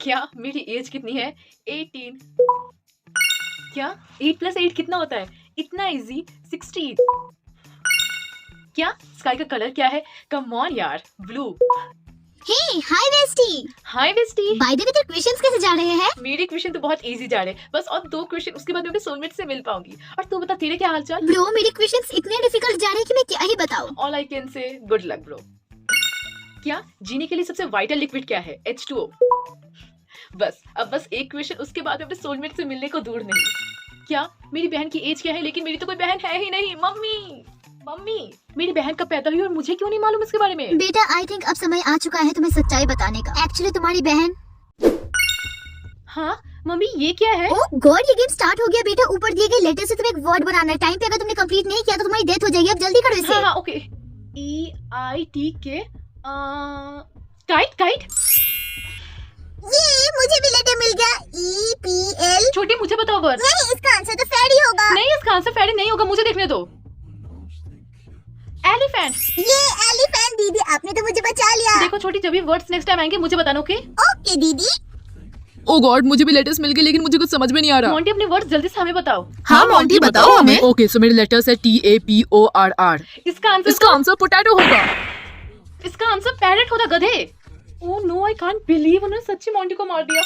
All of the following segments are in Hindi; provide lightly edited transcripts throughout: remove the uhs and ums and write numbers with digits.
क्या मेरी एज कितनी है? 18। क्या 8 + 8 कितना होता है? इतना इजी, 16। क्या स्काई का कलर क्या है? कम ऑन यार, blue. Hey hi bestie. Hi bestie. By the way तेरे क्वेश्चंस कैसे जा रहे हैं? मेरे क्वेश्चन तो बहुत इजी जा रहे हैं, बस और 2 क्वेश्चन, उसके बाद मैं अपने सोलमेट से मिल पाऊंगी। और तू बता, तेरे क्या हालचाल? ब्रो मेरे क्वेश्चंस इतने डिफिकल्ट जा रहे हैं कि मैं क्या ही बताऊं। All I can say good luck bro. क्या जीने के लिए सबसे वाइटल लिक्विड क्या है? H2O। बस अब बस एक क्वेश्चन, उसके बाद अपने सोलमेट से मिलने को दूर नहीं। क्या मेरी बहन की एज क्या है? लेकिन मेरी तो कोई बहन है ही नहीं। मम्मी मम्मी, मेरी बहन कब पैदा हुई और मुझे क्यों नहीं मालूम इसके बारे में? बेटा आई थिंक अब समय आ चुका है तुम्हें सच्चाई बताने का। एक्चुअली तुम्हारी बहन। हाँ मम्मी, ये क्या है? ओह गॉड, ये गेम स्टार्ट हो गया बेटा। ऊपर दिए गए लेटर से तुम्हें एक वर्ड बनाना है। टाइम पे अगर तुमने कंप्लीट नहीं किया तो तुम्हारी डेथ हो जाएगी। अब जल्दी करो इसे। हाँ ओके। EITK। Kite kite. ये मुझे भी लेटर मिल गया। EPL। छोटी, मुझे बताओ वर्ड। नहीं, इसका आंसर तो फेरी होगा। नहीं, इसका आंसर फेरी नहीं होगा, मुझे देखने दो। एलिफेंट। ये एलिफेंट दीदी, आपने तो मुझे बचा लिया। देखो छोटी, जब भी वर्ड्स नेक्स्ट टाइम आएंगे मुझे बताना, ओके? ओके दीदी। ओ गॉड, मुझे भी लेटर्स मिल गए लेकिन मुझे कुछ समझ में नहीं आ रहा। मोंटी, अपने वर्ड्स जल्दी से हमें बताओ। हाँ मोंटी, बताओ हमें। ओके, सो मेरे लेटर्स है TAPORR। इसका आंसर पोटैटो होगा। इसका आंसर पैरेट होता, गधे। Oh no, I can't believe, उन्होंने सच्ची मोंटी को मार दिया।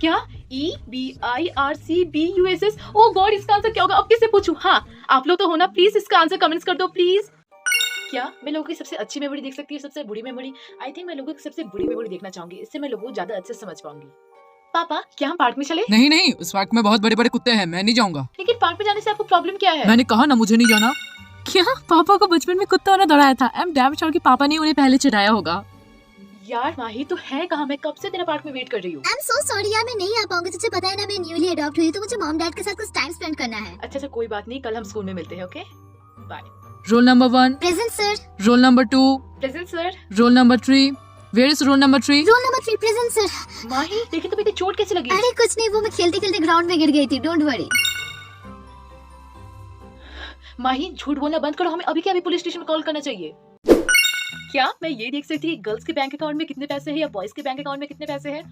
क्या EBIRCBUSS? ओह गॉड, इसका आंसर क्या होगा? अब किससे पूछूं? हाँ आप लोग तो हो ना, प्लीज इसका आंसर कमेंट्स कर दो प्लीज। क्या मैं लोगों की सबसे अच्छी मेमोरी देख सकती हूँ, सबसे बुरी मेमोरी? आई थिंक मैं लोगों की सबसे बुरी मेमोरी देखना चाहूंगी, इससे मैं लोगों को ज्यादा अच्छे से समझ पाऊंगी। पापा, क्या हम पार्क में चले? नहीं नहीं, उस पार्क में बहुत बड़े बड़े कुत्ते हैं, मैं नहीं जाऊंगा। लेकिन पार्क में जाने से आपको प्रॉब्लम क्या है? मैंने कहा ना, मुझे नहीं जाना। क्या पापा को बचपन में कुत्ता ने दौड़ाया था? आई एम डैम श्योर कि पापा ने उन्हें पहले चढ़ाया होगा। यार माही, तो है कहाँ? मैं कब से तेरा पार्क में वेट कर रही हूँ। आई एम सो सॉरी यार, मैं नहीं आ पाऊंगी। तुझे पता है ना, मैं न्यूली अडॉप्ट हुई, तो मुझे मॉम डैड के साथ कुछ टाइम स्पेंड करना है। अच्छा कोई बात नहीं, कल हम स्कूल में मिलते हैं, okay? Bye. Roll number 1, present sir. Roll number 2, present sir. Roll number 3। Where is roll number 3? Roll number 3 present sir. Mahi, लेकिन तुम्हें इतनी चोट कैसे लगी? अरे कुछ नहीं, वो मैं खेलते खेलते ग्राउंड में गिर गई थी। Don't worry. माही, झूठ बोलना बंद करो, हमें अभी के अभी पुलिस स्टेशन में कॉल करना चाहिए। क्या मैं ये देख सकती हूँ गर्ल्स के बैंक अकाउंट में कितने पैसे हैं या बॉयज के बैंक अकाउंट में कितने पैसे हैं?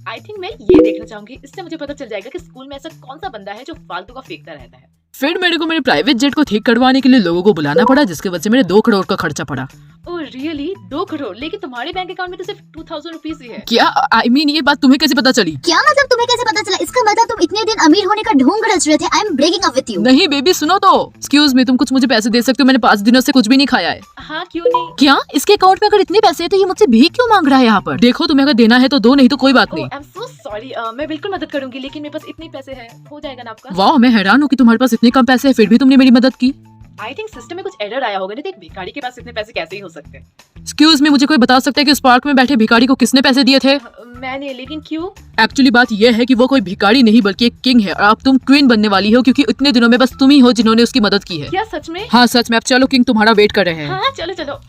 आई थिंक मैं ये देखना चाहूंगी, इससे मुझे पता चल जाएगा कि स्कूल में ऐसा कौन सा बंदा है जो फालतू का फेंकता रहता है। फिर मेरे को मेरे प्राइवेट जेट को ठीक करवाने के लिए लोगों को बुलाना पड़ा, जिसके वजह से मेरे 2 करोड़ का खर्चा पड़ा। Oh really? 2 करोड़? लेकिन तुम्हारे बैंक अकाउंट में तो सिर्फ 2000 रुपीज ही है। क्या आई मीन ये बात तुम्हें कैसे पता चली? क्या मतलब तुम्हें कैसे पता चला? इसका मतलब तुम इतने दिन अमीर होने का ढोंग रच रहे थे। I am breaking up with you. नहीं बेबी सुनो तो। एक्सक्यूज मी, तुम कुछ मुझे पैसे दे सकते हो? मैंने 5 दिनों से कुछ भी नहीं खाया है। हाँ क्यों नहीं? क्या इसके अकाउंट में अगर इतने पैसे हैं तो ये मुझसे भीख क्यों मांग रहा है यहाँ पर? देखो तुम्हें अगर देना है तो दो, नहीं तो कोई बात नहीं। आई एम सो सॉरी, मैं बिल्कुल मदद करूंगी, लेकिन मेरे पास इतने पैसे हैं, हो जाएगा ना आपका? वाह, मैं हैरान हूँ कि तुम्हारे पास इतने कम पैसे हैं फिर भी तुमने मेरी मदद की। आई थिंक सिस्टम में कुछ एरर आया होगा, नहीं तो एक भिखारी के पास इतने पैसे कैसे ही हो सकते हैं? एक्सक्यूज मी, मुझे कोई बता सकता है कि उस पार्क में बैठे भिखारी को किसने पैसे दिए थे? मैंने, लेकिन क्यों? एक्चुअली बात यह है कि वो कोई भिखारी नहीं बल्कि एक किंग है और अब तुम क्वीन बनने वाली हो, क्योंकि इतने दिनों में बस तुम ही हो जिन्होंने उसकी मदद की है। क्या सच में? हाँ सच में। अब चलो, किंग तुम्हारा वेट कर रहे हैं। हाँ चलो चलो।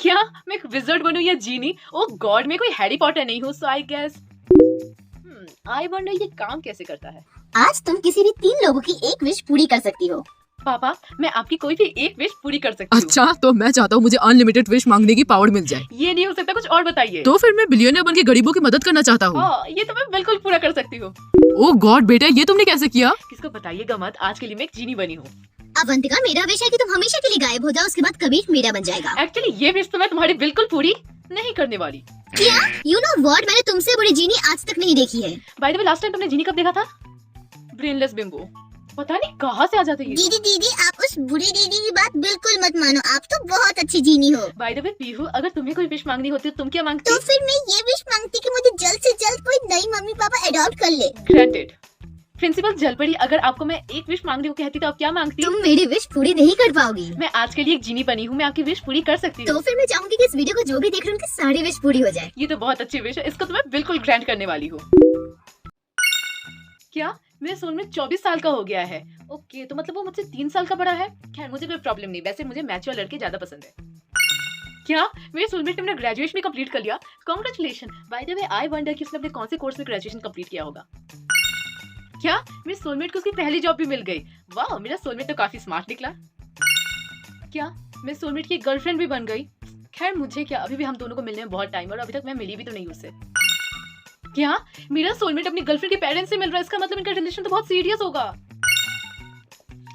क्या मैं एक विज़र्ड बनूं या जीनी? ओह गॉड, मैं कोई हैरी पॉटर नहीं हूँ, सो आई गेस आई वंडर ये काम कैसे करता है। आज तुम किसी भी 3 लोगों की एक विश पूरी कर सकती हो। पापा, मैं आपकी कोई भी एक विश पूरी कर सकती हूँ। अच्छा, तो मैं चाहता हूँ मुझे अनलिमिटेड विश मांगने की पावर मिल जाए। ये नहीं हो सकता, कुछ और बताइए। तो फिर मैं बिलियनर बन के गरीबों की मदद करना चाहता हूँ। हाँ, ये तो मैं बिल्कुल पूरा कर सकती हूँ। ओह गॉड बेटा, ये तुमने कैसे किया? किसको बताइएगा मत, आज के लिए मैं एक जीनी बनी हूँ। अवंतिका, मेरा विश है कि तुम हमेशा के लिए गायब हो जाओ, उसके बाद कभी मेरा बन जाएगा। एक्चुअली ये विश तो मैं तुम्हारी बिल्कुल पूरी नहीं करने वाली। क्या? यू नो व्हाट, मैंने तुमसे बड़ी जीनी आज तक नहीं देखी है। Bye the way, last time तुमने जीनी कब देखा था? ब्रेनलेस बिंबो, पता नहीं कहाँ से आ जाते हैं। दीदी दीदी, आप उस बुरी दीदी की बात बिल्कुल मत मानो, आप तो बहुत अच्छी जीनी हो। बाय द वे पीहू, अगर तुम्हें कोई विश मांगनी होती तो तुम क्या मांगती? तो फिर मैं ये विश मांगती कि मुझे जल्द से जल्द कोई नई मम्मी पापा अडॉप्ट कर ले। ग्रांटेड। प्रिंसिपल जलपरी, अगर आपको मैं एक विश मांगने को कहती तो आप क्या मांगती? तुम मेरी विश पूरी नहीं कर पाओगी। मैं आज के लिए एक जीनी बनी हूँ, मैं आपकी विश पूरी कर सकती हूँ। तो फिर मैं चाहूंगी कि इस वीडियो को जो भी देख रहे हैं उनकी सारी विश पूरी हो जाए। ये तो बहुत अच्छी विश है, इसको तो मैं बिल्कुल ग्रांट करने वाली हूँ। क्या मेरे सोलमेट 24 साल का हो गया है? ओके, तो मतलब वो मुझसे 3 साल का बड़ा है। खैर मुझे कोई प्रॉब्लम नहीं, वैसे मुझे मैच्योर लड़के ज्यादा पसंद है। क्या मेरे सोलमेट ने अपना ग्रेजुएशन भी कंप्लीट कर लिया? Congratulation. Bye the way I wonder कि उसने अपने कौन से कोर्स में ग्रेजुएशन कंप्लीट किया होगा। क्या मेरे सोलमेट को उसकी पहली जॉब भी मिल गई? वाह, मेरा सोलमेट तो काफी स्मार्ट निकला। क्या मेरे सोलमेट की गर्लफ्रेंड भी बन गई? खैर मुझे क्या, अभी भी हम दोनों को मिलने में बहुत टाइम और अभी तक मैं मिली भी तो नहीं उससे। क्या मेरा सोलमेट अपनी गर्लफ्रेंड के पेरेंट्स से मिल रहा है? इसका मतलब इनका रिलेशन तो बहुत सीरियस होगा।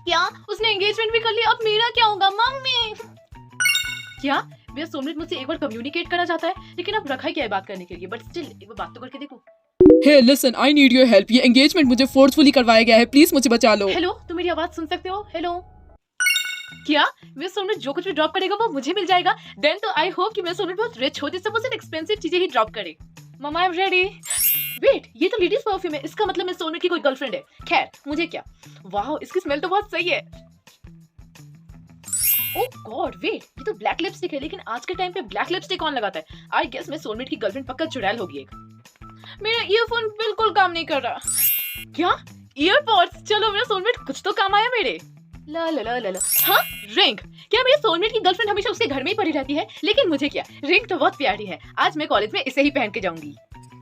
क्या उसने एंगेजमेंट भी कर लिया? अब मेरा क्या होगा? मम्मी क्या मेरा सोलमेट मुझसे एक बार कम्युनिकेट करना चाहता है, लेकिन अब रखा ही क्या है बात करने के लिए? बट स्टिल एक बार बात तो करके देखो। Hey listen, I need your help. ये एंगेजमेंट मुझे फोर्सफुली करवाया गया है, प्लीज मुझे बचा लो। हेलो, तुम मेरी आवाज सुन सकते हो? हेलो, क्या मेरा सोलमेट जो कुछ भी ड्रॉप करेगा वो मुझे मिल जाएगा? देन तो आई होप कि मेरा सोलमेट बहुत रिच हो, जिससे वो सिर्फ एक्सपेंसिव चीजें ही ड्रॉप करे। मम्मा आई एम रेडी। वेट, ये तो लेडीज परफ्यूम है, इसका मतलब मेरे सोलमेट की कोई गर्लफ्रेंड है। खैर मुझे क्या, वाह इसकी स्मेल तो बहुत सही है। ओह गॉड वेट, ये तो ब्लैक लिपस्टिक है, लेकिन आज के टाइम पे ब्लैक लिपस्टिक कौन लगाता है? आई गेस मेरे सोलमेट की गर्लफ्रेंड पक्का चुड़ैल होगी एक। मेरा ईयरफोन बिल्कुल काम नहीं कर रहा। क्या ईयरपॉड्स? चलो मेरा सोलमेट कुछ तो काम आया मेरे। ला ला ला ला ला। हाँ रिंग। क्या मेरे सोलमेट की गर्लफ्रेंड हमेशा उसके घर में ही पड़ी रहती है? लेकिन मुझे क्या, रिंग तो बहुत प्यारी है। आज मैं कॉलेज में इसे ही पहन के जाऊंगी।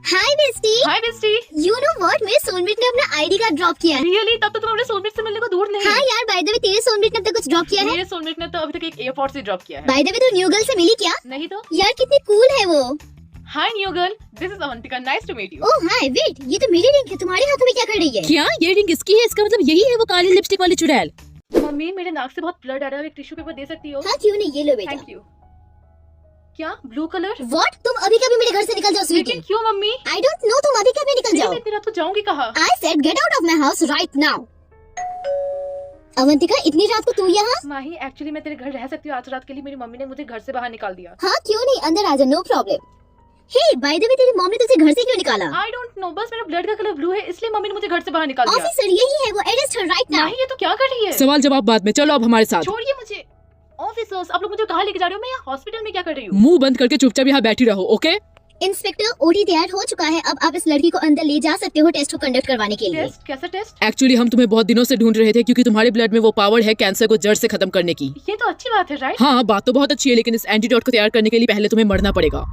Hi bestie. Hi bestie. You know what, मेरे सोलमेट ने अपना आईडी कार्ड ड्रॉप किया है। रियली? तब तो तुम अपने सोलमेट से मिलने को दूर नहीं। हाँ यार, बाय द वे तेरे सोलमेट ने अब तक कुछ ड्रॉप किया है? मेरे सोलमेट ने तो अभी तक एक एयरपोर्ट से ड्रॉप किया है। बाय द वे तू न्यू गर्ल से मिली क्या? नहीं तो। यार कितनी कूल है वो। Hi new girl, this is Avantika, nice to meet you. Oh hi, wait, ये तो मेरी रिंग है, तुम्हारे हाथों में क्या कर रही है? क्या ये रिंग इसकी है? इसका मतलब यही है वो काली लिपस्टिक वाली चुड़ैल। मम्मी मेरे नाक से बहुत ब्लड आ रहा है, एक टिश्यू पेपर दे सकती हो? हाँ क्यों नहीं, ये लो बेटा। Thank you. क्या ब्लू कलर? व्हाट, तुम अभी कभी मेरे घर से निकल जाओ स्वीटी। लेकिन क्यों मम्मी? आई डोंट नो, तुम अभी कभी निकल जाओ। मैं इतनी रात को जाऊंगी कहाँ? I said get out of my house right now. Avantika, इतनी रात को तू यहाँ? माही एक्चुअली मैं तेरे घर रह सकती हूँ आज रात के लिए, मेरी मम्मी ने मुझे घर से बाहर निकाल दिया। हाँ क्यों नहीं, अंदर आ जा, no problem. Hey by the way, तेरी मॉम ने तुझे घर से क्यों निकाला? आई डोंट नो, बस मेरा ब्लड का कलर ब्लू है इसलिए मम्मी ने मुझे घर से बाहर निकाल दिया। ऑफिसर यही है वो, अरेस्ट हर राइट नाउ। माही ये तो क्या कर रही है? सवाल जवाब बाद में, चलो अब हमारे साथ। छोड़िए मुझे। ऑफिसर्स आप लोग मुझे कहाँ लेके जा रहे हो? मैं यहाँ हॉस्पिटल में क्या कर रही हूँ? मुंह बंद करके चुपचाप यहाँ बैठी रहो, ओके? इंस्पेक्टर, ओटी तैयार हो चुका है, अब आप इस लड़की को अंदर ले जा सकते हो टेस्ट को कंडक्ट करवाने के लिए। टेस्ट? कैसा टेस्ट? एक्चुअली हम तुम्हें बहुत दिनों से ढूंढ रहे थे, क्योंकि तुम्हारे ब्लड में वो पावर है कैंसर को जड़ से खत्म करने की। ये तो अच्छी बात है राइट? हाँ बात तो बहुत अच्छी है, लेकिन इस एंटीडोट को तैयार करने के लिए पहले तुम्हें मरना पड़ेगा।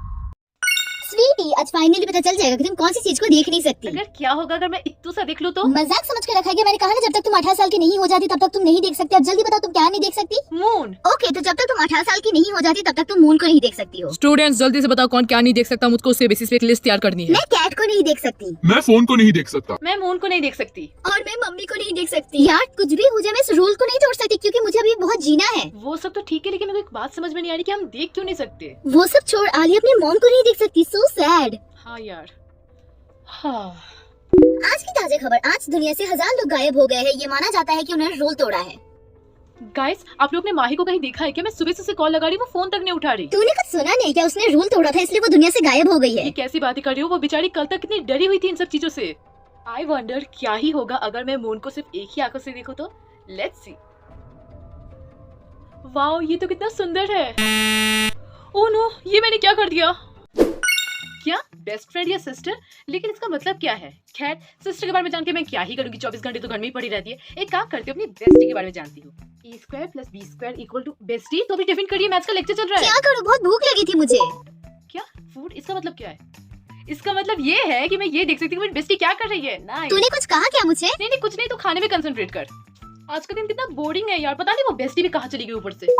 स्वीटी, आज फाइनली पता चल जाएगा कि तुम कौन सी चीज को देख नहीं सकती। अगर क्या होगा अगर मैं इत्तू सा देख लूँ तो? मजाक समझ के रखा है, मैंने कहा ना जब तक तुम 18 साल की नहीं हो जाती तब तक तुम नहीं देख सकती। अब जल्दी बताओ तुम क्या नहीं देख सकती? मून। ओके, तो जब तक तुम 18 साल की नहीं हो जाती तब तक तुम मून को नहीं देख सकती हो। स्टूडेंट्स जल्दी से बताओ कौन क्या नहीं देख सकता, मुझको उसके बेसिस पे एक लिस्ट तैयार करनी है। मैं कैट को नहीं देख सकती, मैं फोन को नहीं देख सकता, मैं मून को नहीं देख सकती, और मैं मम्मी को नहीं देख सकती। यार कुछ भी हो जाए मैं इस रूल को नहीं तोड़ सकती, क्योंकि मुझे अभी बहुत जीना है। वो सब तो ठीक है, लेकिन मेरे को एक बात समझ में नहीं आ रही कि हम देख क्यों नहीं सकते? वो सब छोड़, आलिया अपनी मॉम को नहीं देख सकती, सो सैड। हाँ यार। हाँ। आज की ताजा खबर, आज दुनिया से 1000 लोग गायब हो गए हैं। ये माना जाता है कि उन्होंने रूल तोड़ा है। गाइस आप लोग ने माही को कहीं देखा है क्या? मैं सुबह से उसे कॉल लगा रही हूँ, वो फोन तक नहीं उठा रही। तूने कुछ सुना नहीं क्या? उसने रूल तोड़ा था इसलिए वो दुनिया से गायब हो गई ये है। कैसी बातें कर रही हो? वो बेचारी कल तक कितनी डरी हुई थी इन सब चीजों से। आई वंडर क्या ही होगा अगर मैं मून को सिर्फ एक ही आंखों से देखूं तो। Let's see. वाओ ये तो कितना सुंदर है। ओह नो, ये मैंने क्या कर दिया? क्या बेस्ट फ्रेंड या सिस्टर? लेकिन इसका मतलब क्या है? खैर सिस्टर के बारे में जान के मैं क्या ही करूंगी, 24 घंटे तो घर में ही पड़ी रहती है। एक काम करती हूँ, अपनी बेस्टी के बारे में जानती हूँ। a² + b² = bestie. तो अभी टिफिन करिए, मैथ्स का लेक्चर चल रहा है। क्या करूँ, बहुत भूख लगी थी मुझे। क्या फूड? इसका मतलब क्या है? इसका मतलब ये है कि मैं ये देख सकती हूँ मेरी बेस्टी क्या कर रही है। नाइस। तूने कुछ कहा क्या मुझे? नहीं नहीं कुछ नहीं, तो खाने में कंसंट्रेट कर। आज का दिन कितना बोरिंग है यार, पता नहीं वो बेस्टी भी कहाँ चली गई ऊपर से।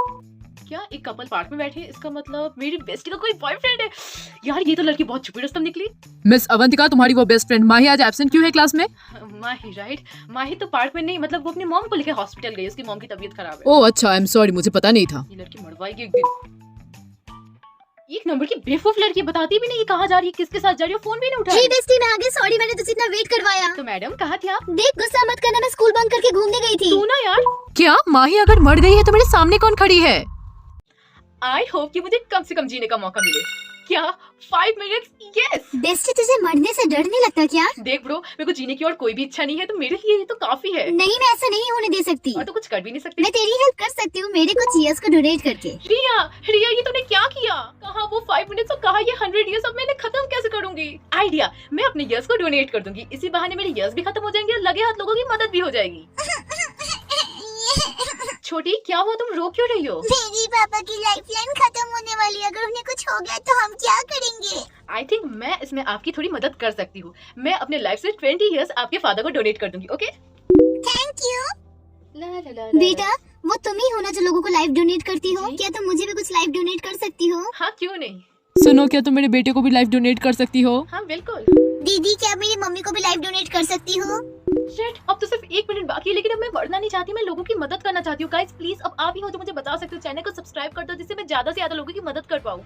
क्या एक कपल पार्क में बैठे हैं, इसका मतलब मेरी बेस्टी का कोई बॉयफ्रेंड है। यार ये तो लड़की बहुत छुपी रुस्तम निकली। मिस अवंतिका, तुम्हारी वो बेस्ट फ्रेंड माही आज एब्सेंट क्यों है क्लास में? माही राइट? माही तो पार्क में नहीं, मतलब वो अपनी मॉम को लेकर हॉस्पिटल गई, उसकी मॉम की तबीयत खराब है। ओह अच्छा, आई एम सॉरी, मुझे पता नहीं था। ये लड़की मरवाएगी एक दिन। एक नंबर की बेवकूफ लड़की, बताती भी नहीं ये कहाँ जा रही है, किसके साथ जा रही है, फोन भी नहीं उठा हे रही। बेस्टी, मैं आ गई, सॉरी मैंने तुझे इतना वेट करवाया। तो मैडम कहाँ थी आप? देख गुस्सा मत करना, मैं स्कूल बंक करके घूमने गई थी। तू ना यार। क्या माही अगर मर गई है तो मेरे सामने कौन खड़ी है? आई होप कि मुझे कम से कम जीने का मौका मिले। क्या 5 मिनट्स? यस। बेस्टी, तुझे मरने से डर नहीं लगता क्या? देख ब्रो, मेरे को जीने की और कोई भी इच्छा नहीं है, तो मेरे लिए ये तो काफी है। नहीं, मैं ऐसा नहीं होने दे सकती। और तो कुछ कर भी नहीं सकती। मैं तेरी हेल्प कर सकती हूँ, मेरे कुछ ईयर्स को डोनेट करके। रिया, रिया ये तूने क्या किया? कहा वो 5 मिनट्स और कहा ये 100 ईयर्स, अब मैंने खत्म कैसे करूंगी? आइडिया, मैं अपने ईयर्स को डोनेट कर दूंगी, इसी बहाने मेरे ईयर्स भी खत्म हो जाएंगे और लगे हाथ लोगों की मदद भी हो जाएगी। छोटी क्या हुआ, तुम रो क्यों रही हो? मेरी पापा की लाइफलाइन खत्म होने वाली है, अगर उन्हें कुछ हो गया तो हम क्या करेंगे? आई थिंक मैं इसमें आपकी थोड़ी मदद कर सकती हूँ। मैं अपने लाइफ से 20 ईयर्स आपके फादर को डोनेट कर दूंगी। ओके? Thank you. बेटा, वो तुम ही हो ना जो लोगों को लाइफ डोनेट करती हो? जी? क्या तुम मुझे भी कुछ लाइफ डोनेट कर सकती हो? हाँ क्यों नहीं। सुनो, क्या तुम मेरे बेटे को भी लाइफ डोनेट कर सकती हो? हाँ बिल्कुल। दीदी क्या मेरी मम्मी को भी लाइफ डोनेट कर सकती हो? शिट, अब तो सिर्फ 1 मिनट बाकी है, लेकिन अब मैं मरना नहीं चाहती, मैं लोगों की मदद करना चाहती हूँ। गाइस प्लीज, अब आप ही हो तो मुझे बता सकते हो, चैनल को सब्सक्राइब कर दो जिससे मैं ज्यादा से ज्यादा लोगों की मदद कर पाऊँ।